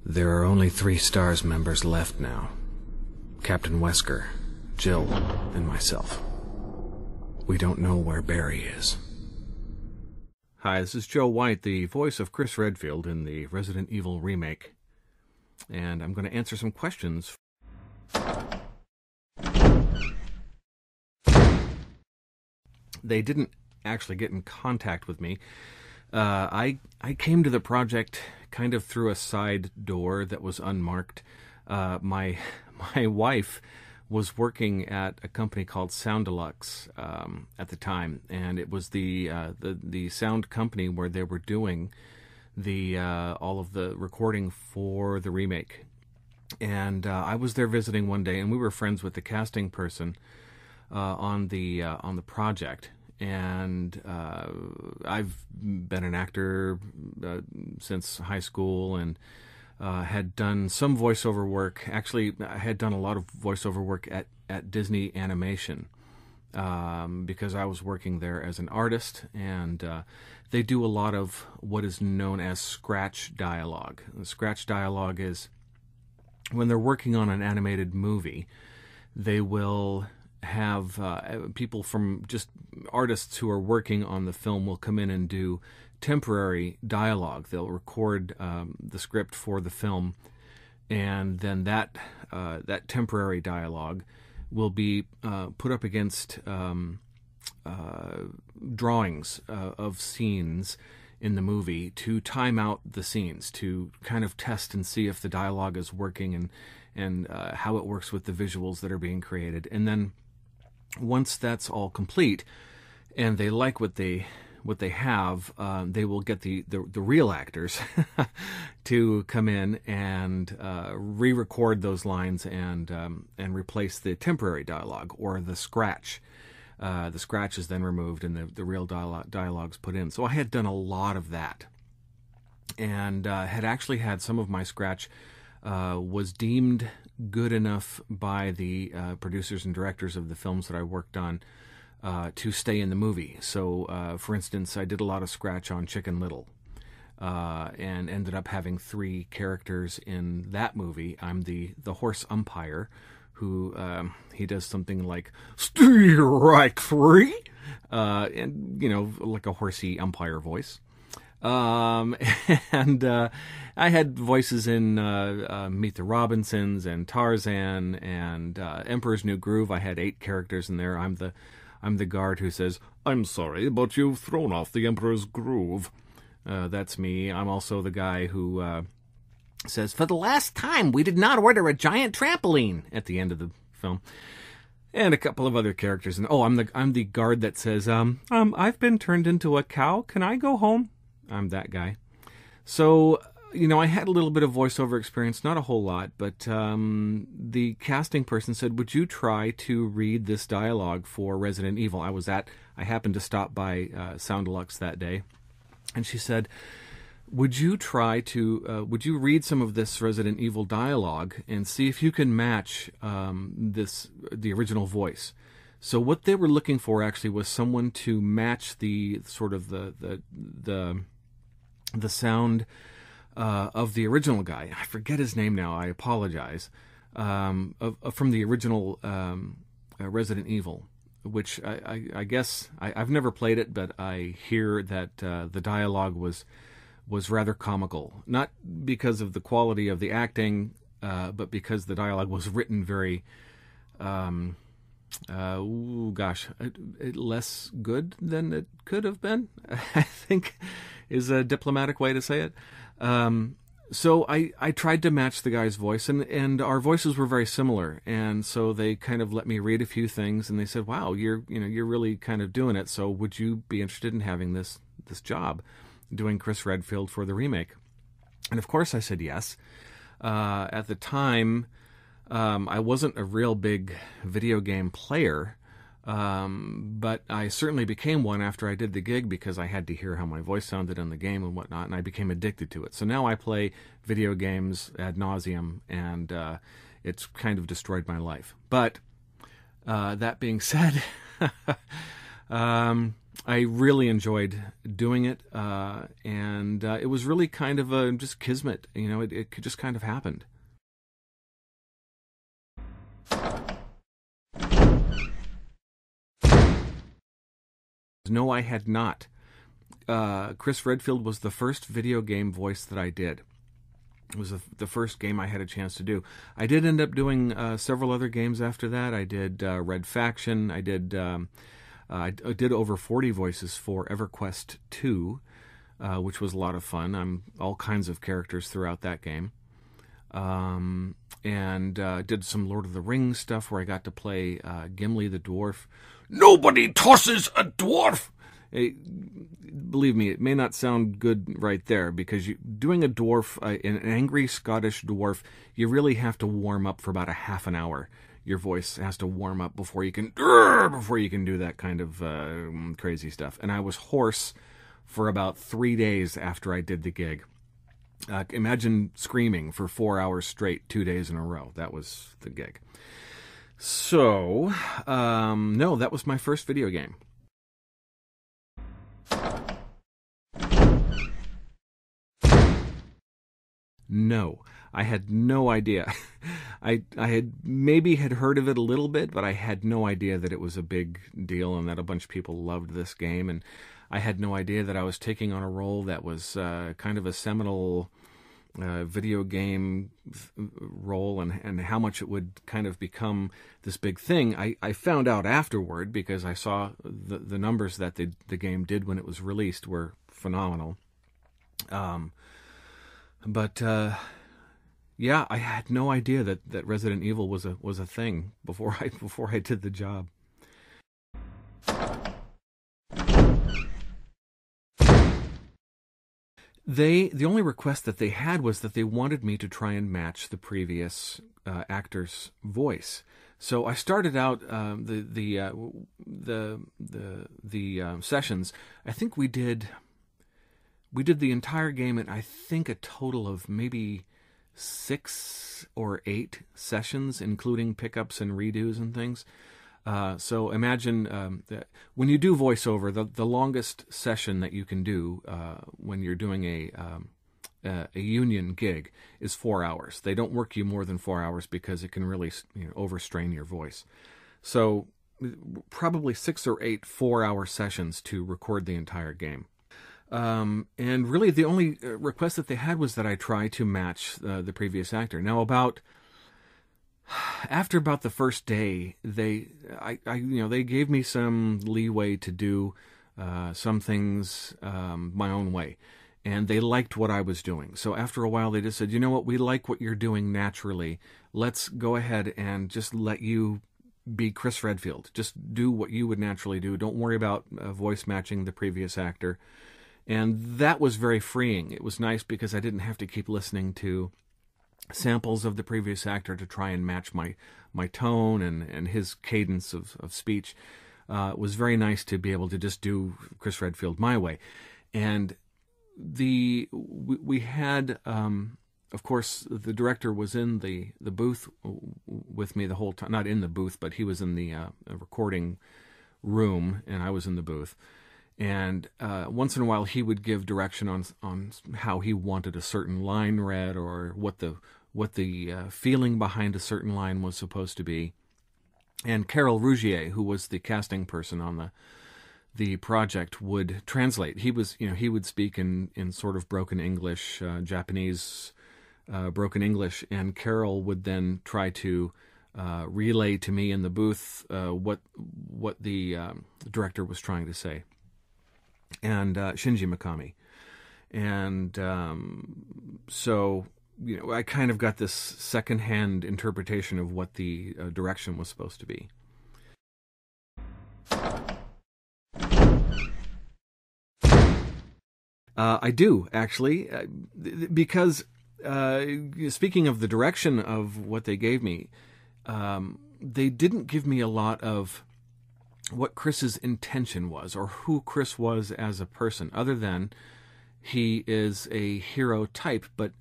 There are only 3 STARS members left now. Captain Wesker, Jill, and myself. We don't know where Barry is. Hi, this is Joe White, the voice of Chris Redfield in the Resident Evil Remake. And I'm going to answer some questions. They didn't actually get in contact with me. I came to the project kind of through a side door that was unmarked. My wife was working at a company called Sound Deluxe at the time, and it was the sound company where they were doing all of the recording for the remake. And I was there visiting one day, and we were friends with the casting person on the project. And I've been an actor since high school, and had done some voiceover work. Actually, I had done a lot of voiceover work at Disney Animation because I was working there as an artist, and they do a lot of what is known as scratch dialogue. And scratch dialogue is when they're working on an animated movie, they will have people from just artists who are working on the film will come in and do temporary dialogue. They'll record the script for the film, and then that temporary dialogue will be put up against drawings of scenes in the movie to time out the scenes, to kind of test and see if the dialogue is working and how it works with the visuals that are being created. And then once that's all complete and they like what they have, they will get the real actors to come in and re-record those lines and replace the temporary dialogue or the scratch. The scratch is then removed and the real dialogue's put in. So I had done a lot of that, and had actually had some of my scratch was deemed good enough by the producers and directors of the films that I worked on to stay in the movie. So, for instance, I did a lot of scratch on Chicken Little, and ended up having 3 characters in that movie. I'm the horse umpire, who he does something like "Strike 3," and like a horsey umpire voice. And I had voices in Meet the Robinsons and Tarzan and Emperor's New Groove. I had 8 characters in there. I'm the guard who says, "I'm sorry, but you've thrown off the Emperor's Groove." That's me. I'm also the guy who says, "For the last time, we did not order a giant trampoline," at the end of the film. And a couple of other characters. And I'm the guard that says, "I've been turned into a cow. Can I go home?" I'm that guy. So, I had a little bit of voiceover experience, not a whole lot, but the casting person said, "Would you try to read this dialogue for Resident Evil?" I happened to stop by Sound Deluxe that day, and she said, would you read some of this Resident Evil dialogue and see if you can match the original voice? So what they were looking for actually was someone to match the sort of the sound of the original guy. I forget his name now. I apologize. From the original Resident Evil, which I guess I've never played it, but I hear that the dialogue was rather comical, not because of the quality of the acting, but because the dialogue was written very less good than it could have been, I think is a diplomatic way to say it. So I tried to match the guy's voice, and our voices were very similar. And so they kind of let me read a few things, and they said, "Wow, you're really kind of doing it. So would you be interested in having this job, doing Chris Redfield for the remake?" And of course I said yes. At the time, I wasn't a real big video game player, but I certainly became one after I did the gig because I had to hear how my voice sounded in the game and whatnot, and I became addicted to it. So now I play video games ad nauseum, and it's kind of destroyed my life. But that being said, I really enjoyed doing it, and it was really kind of a just kismet. You know, it just kind of happened. No, I had not. Chris Redfield was the first video game voice that I did. It was the first game I had a chance to do. I did end up doing several other games after that. I did Red Faction. I did over 40 voices for EverQuest 2, which was a lot of fun. I'm all kinds of characters throughout that game. And did some Lord of the Rings stuff where I got to play Gimli the dwarf. Nobody tosses a dwarf! Believe me, it may not sound good right there, because doing a dwarf, an angry Scottish dwarf, you really have to warm up for about a half an hour. Your voice has to warm up before you can do that kind of crazy stuff. And I was hoarse for about 3 days after I did the gig. Imagine screaming for 4 hours straight, 2 days in a row. That was the gig. So, no, that was my first video game. No, I had no idea. I had heard of it a little bit, but I had no idea that it was a big deal and that a bunch of people loved this game. And I had no idea that I was taking on a role that was kind of a seminal video game role, and how much it would kind of become this big thing. I found out afterward, because I saw the numbers that the game did when it was released were phenomenal. But yeah, I had no idea that Resident Evil was a thing before I did the job. The only request that they had was that they wanted me to try and match the previous actor's voice. So I started out the sessions. I think we did the entire game in, I think, a total of maybe 6 or 8 sessions, including pickups and redos and things. So imagine that when you do voiceover, the longest session that you can do when you're doing a union gig is 4 hours. They don't work you more than 4 hours because it can really overstrain your voice. So probably 6 or 8 4-hour sessions to record the entire game. And really the only request that they had was that I try to match the previous actor. Now after about the first day, they gave me some leeway to do some things my own way, and they liked what I was doing. So after a while, they just said, "You know what? We like what you're doing naturally. Let's go ahead and just let you be Chris Redfield. Just do what you would naturally do. Don't worry about voice matching the previous actor." And that was very freeing. It was nice because I didn't have to keep listening to samples of the previous actor to try and match my tone and his cadence of speech. It was very nice to be able to just do Chris Redfield my way. And we had, of course, the director was in the booth with me the whole time. Not in the booth, but he was in the recording room, and I was in the booth. And once in a while, he would give direction on how he wanted a certain line read, or what the feeling behind a certain line was supposed to be. And Carol Rougier, who was the casting person on the project, would translate. He would speak in sort of broken English, Japanese broken English, and Carol would then try to relay to me in the booth what the director was trying to say. And Shinji Mikami. And so, I kind of got this secondhand interpretation of what the direction was supposed to be. I do, actually, because speaking of the direction of what they gave me, they didn't give me a lot of what Chris's intention was, or who Chris was as a person, other than he is a hero type. But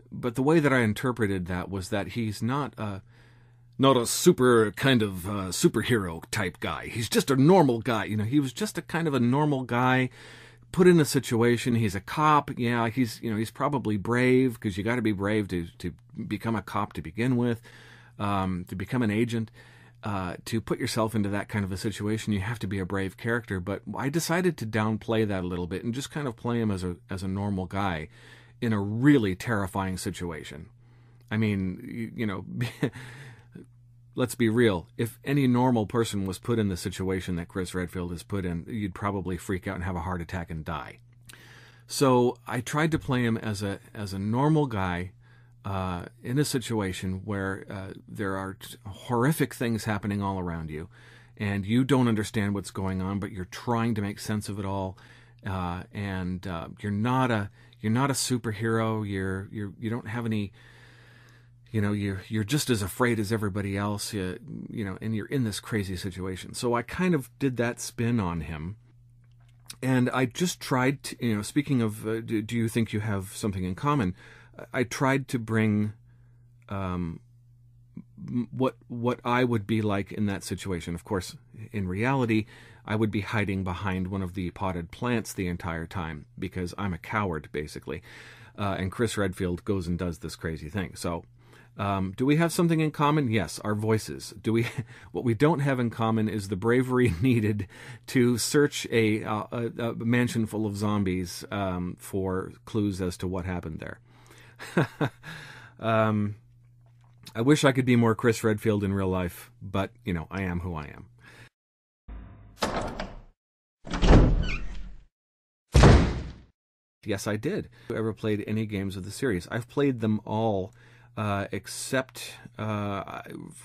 the way that I interpreted that was that he's not not a super kind of superhero type guy. He's just a normal guy. You know, he was just a kind of a normal guy put in a situation. He's a cop. Yeah, he's probably brave, because you got to be brave to become a cop to begin with, to become an agent. To put yourself into that kind of a situation, you have to be a brave character. But I decided to downplay that a little bit and just kind of play him as a normal guy in a really terrifying situation. I mean, you know, let's be real. If any normal person was put in the situation that Chris Redfield is put in, you'd probably freak out and have a heart attack and die. So I tried to play him as a normal guy in a situation where there are horrific things happening all around you, and you don't understand what's going on, but you're trying to make sense of it all. And you're not a superhero. You don't have any. You know, you're just as afraid as everybody else. You know, and you're in this crazy situation. So I kind of did that spin on him, and I just tried to. You know, speaking of, do you think you have something in common? I tried to bring what I would be like in that situation. Of course, in reality, I would be hiding behind one of the potted plants the entire time, because I'm a coward, basically. And Chris Redfield goes and does this crazy thing. So, do we have something in common? Yes, our voices. What we don't have in common is the bravery needed to search a mansion full of zombies for clues as to what happened there. I wish I could be more Chris Redfield in real life, but, you know, I am who I am. Yes, I did. Have you ever played any games of the series? I've played them all, except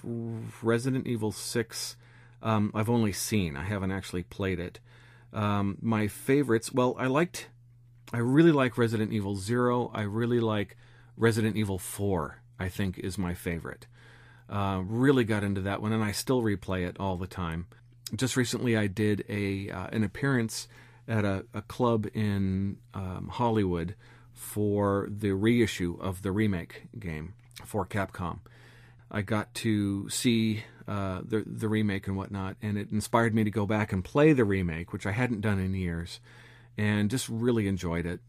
Resident Evil 6. I've only seen. I haven't actually played it. My favorites, well, I really like Resident Evil 0. I really like Resident Evil 4, I think, is my favorite. Really got into that one, and I still replay it all the time. Just recently I did an appearance at a club in Hollywood for the reissue of the Remake game for Capcom. I got to see the remake and whatnot, and it inspired me to go back and play the remake, which I hadn't done in years, and just really enjoyed it.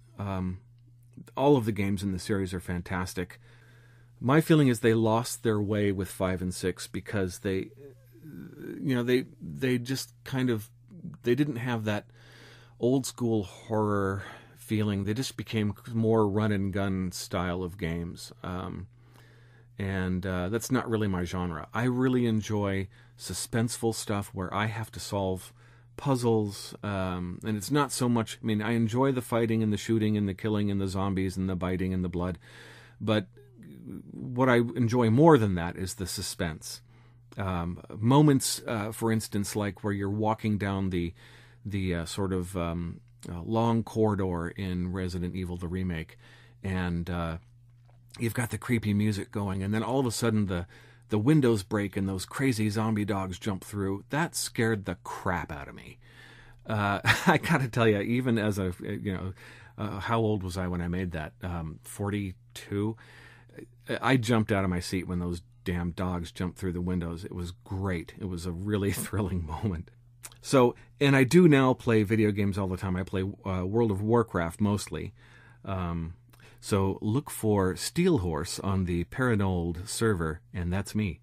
All of the games in the series are fantastic. My feeling is they lost their way with 5 and 6 because they just kind of, they didn't have that old school horror feeling. They just became more run and gun style of games. And that's not really my genre. I really enjoy suspenseful stuff where I have to solve puzzles, and it's not so much, I mean, I enjoy the fighting and the shooting and the killing and the zombies and the biting and the blood, but what I enjoy more than that is the suspense. Moments, for instance, like where you're walking down the sort of long corridor in Resident Evil, the remake, and you've got the creepy music going, and then all of a sudden the windows break and those crazy zombie dogs jump through. That scared the crap out of me. I gotta tell you, even as how old was I when I made that? 42? I jumped out of my seat when those damn dogs jumped through the windows. It was great. It was a really thrilling moment. So, and I do now play video games all the time. I play World of Warcraft mostly. So look for Steel Horse on the Paranold server, and that's me.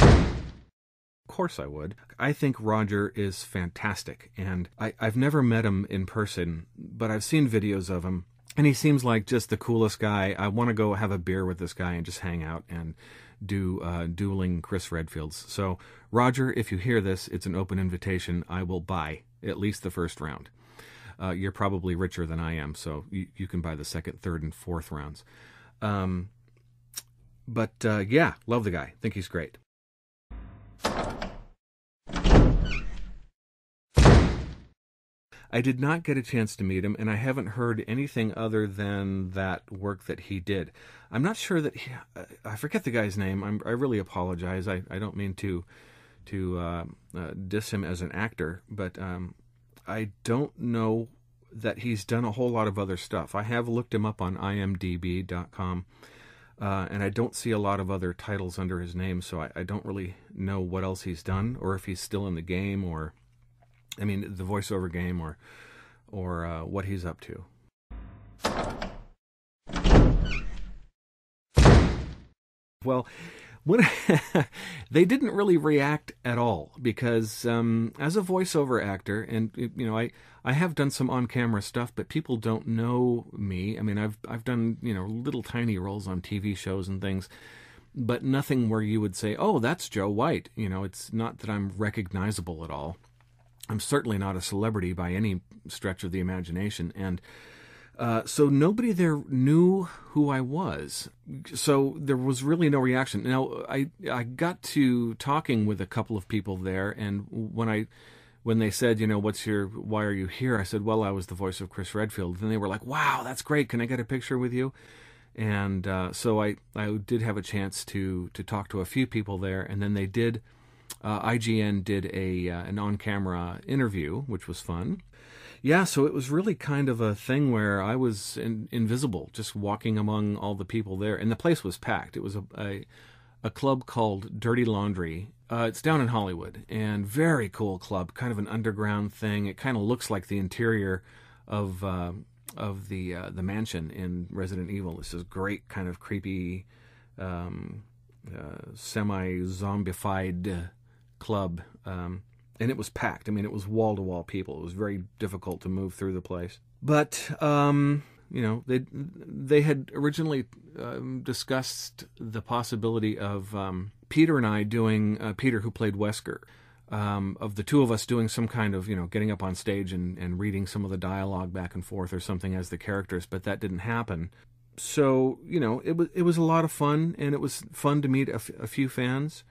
Of course I would. I think Roger is fantastic, and I've never met him in person, but I've seen videos of him, and he seems like just the coolest guy. I want to go have a beer with this guy and just hang out and do dueling Chris Redfields. So, Roger, if you hear this, it's an open invitation. I will buy at least the first round. You're probably richer than I am, so you can buy the second, third, and fourth rounds. Yeah, love the guy. Think he's great. I did not get a chance to meet him, and I haven't heard anything other than that work that he did. I'm not sure that I forget the guy's name. I really apologize. I don't mean to diss him as an actor, but I don't know that he's done a whole lot of other stuff. I have looked him up on imdb.com, and I don't see a lot of other titles under his name, so I don't really know what else he's done, or if he's still in the game, or, I mean, the voiceover game, or what he's up to. Well, they didn't really react at all, because as a voiceover actor, and you know, I have done some on-camera stuff, but people don't know me. I mean, I've done, you know, little tiny roles on TV shows and things, but nothing where you would say, "Oh, that's Joe White." You know, it's not that I'm recognizable at all. I'm certainly not a celebrity by any stretch of the imagination, and so nobody there knew who I was. So there was really no reaction. Now, I got to talking with a couple of people there, and when they said, you know, why are you here? I said, well, I was the voice of Chris Redfield. And they were like, wow, that's great. Can I get a picture with you? And so I did have a chance to talk to a few people there, and then they did, IGN did an on-camera interview, which was fun. Yeah, so it was really kind of a thing where I was invisible, just walking among all the people there. And the place was packed. It was a club called Dirty Laundry. It's down in Hollywood, and very cool club, kind of an underground thing. It kind of looks like the interior of the mansion in Resident Evil. This is great, kind of creepy, semi-zombified club. And it was packed. I mean, it was wall-to-wall people. It was very difficult to move through the place. But, you know, they had originally discussed the possibility of Peter and I doing, Peter who played Wesker, of the two of us doing some kind of, you know, getting up on stage and reading some of the dialogue back and forth or something as the characters, but that didn't happen. So, you know, it was a lot of fun, and it was fun to meet a few fans.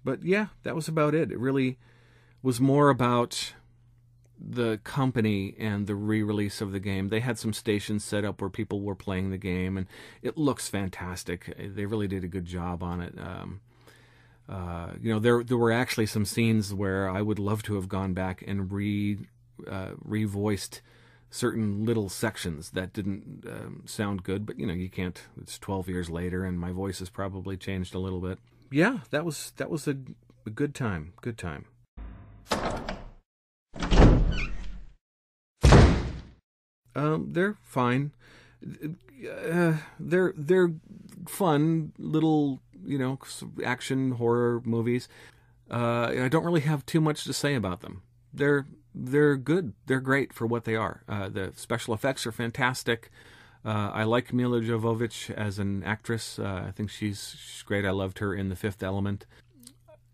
But yeah, that was about it. It really was more about the company and the re-release of the game. They had some stations set up where people were playing the game, and it looks fantastic. They really did a good job on it. You know, there were actually some scenes where I would love to have gone back and revoiced certain little sections that didn't sound good, but you know, you can't. It's 12 years later, and my voice has probably changed a little bit. Yeah, that was a good time. Good time. They're fine. They're fun little, you know, action horror movies. I don't really have too much to say about them. They're good. They're great for what they are. The special effects are fantastic. I like Mila Jovovich as an actress. I think she's great. I loved her in The Fifth Element.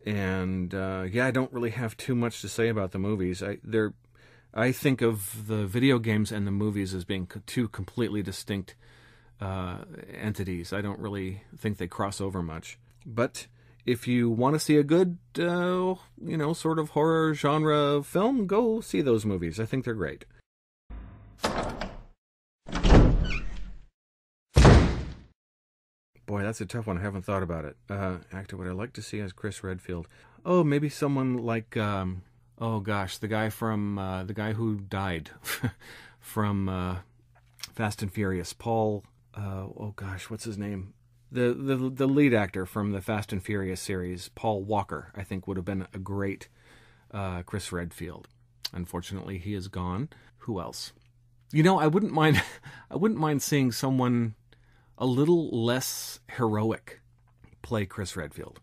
And yeah, I don't really have too much to say about the movies. I think of the video games and the movies as being two completely distinct entities. I don't really think they cross over much. But if you want to see a good, you know, sort of horror genre film, go see those movies. I think they're great. Boy, that's a tough one. I haven't thought about it. Actor would I like to see as Chris Redfield? Oh, maybe someone like, oh gosh, the guy who died from Fast and Furious, Paul. Oh gosh, what's his name? The lead actor from the Fast and Furious series, Paul Walker, I think would have been a great Chris Redfield. Unfortunately, he is gone. Who else? You know, I wouldn't mind seeing someone a little less heroic play Chris Redfield.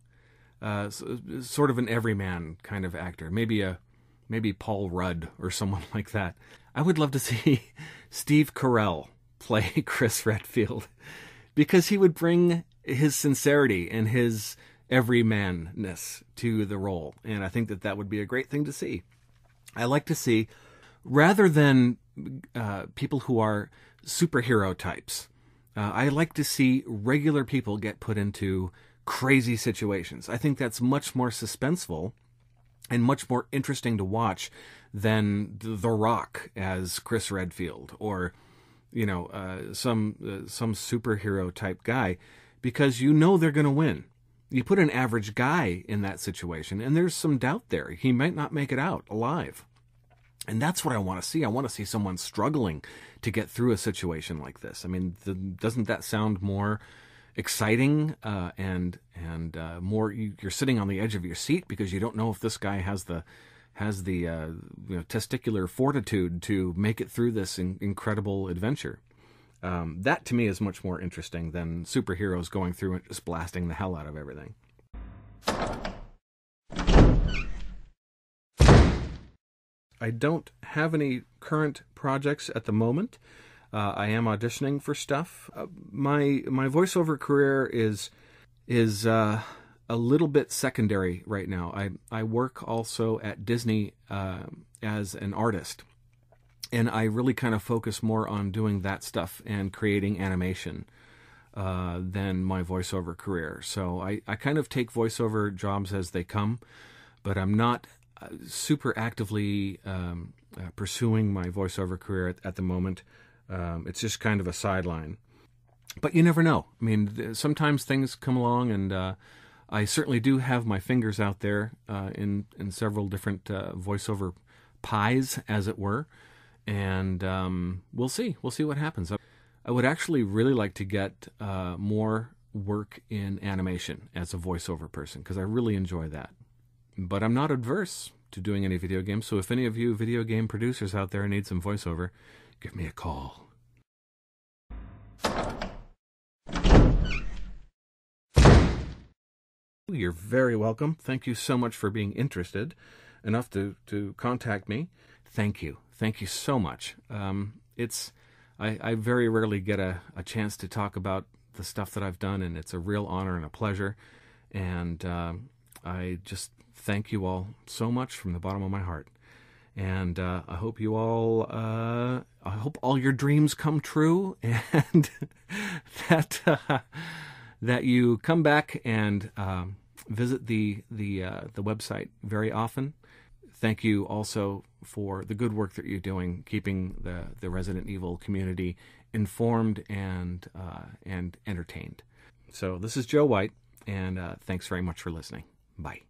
Sort of an everyman kind of actor. Maybe Paul Rudd or someone like that. I would love to see Steve Carell play Chris Redfield, because he would bring his sincerity and his everymanness to the role. And I think that would be a great thing to see. I like to see, rather than people who are superhero types, I like to see regular people get put into crazy situations. I think that's much more suspenseful and much more interesting to watch than The Rock as Chris Redfield, or, you know, some superhero type guy, because you know they're going to win. You put an average guy in that situation, and there's some doubt there. He might not make it out alive. And that's what I want to see. I want to see someone struggling to get through a situation like this. I mean, doesn't that sound more exciting and more? You're sitting on the edge of your seat because you don't know if this guy has the testicular fortitude to make it through this incredible adventure. That to me is much more interesting than superheroes going through and just blasting the hell out of everything. I don't have any current projects at the moment. I am auditioning for stuff. My voiceover career is a little bit secondary right now. I work also at Disney as an artist, and I really kind of focus more on doing that stuff and creating animation than my voiceover career. So I kind of take voiceover jobs as they come, but I'm not super actively pursuing my voiceover career at the moment. It's just kind of a sideline. But you never know. I mean, sometimes things come along, and I certainly do have my fingers out there in several different voiceover pies, as it were. And we'll see. We'll see what happens. I would actually really like to get more work in animation as a voiceover person, because I really enjoy that. But I'm not adverse to doing any video games, so if any of you video game producers out there need some voiceover, give me a call. You're very welcome. Thank you so much for being interested enough to contact me. Thank you. Thank you so much. I very rarely get a chance to talk about the stuff that I've done, and it's a real honor and a pleasure. And I just thank you all so much from the bottom of my heart. And I hope you all, I hope all your dreams come true, and that you come back and visit the website very often. Thank you also for the good work that you're doing, keeping the Resident Evil community informed and entertained. So this is Joe White, and thanks very much for listening. Bye.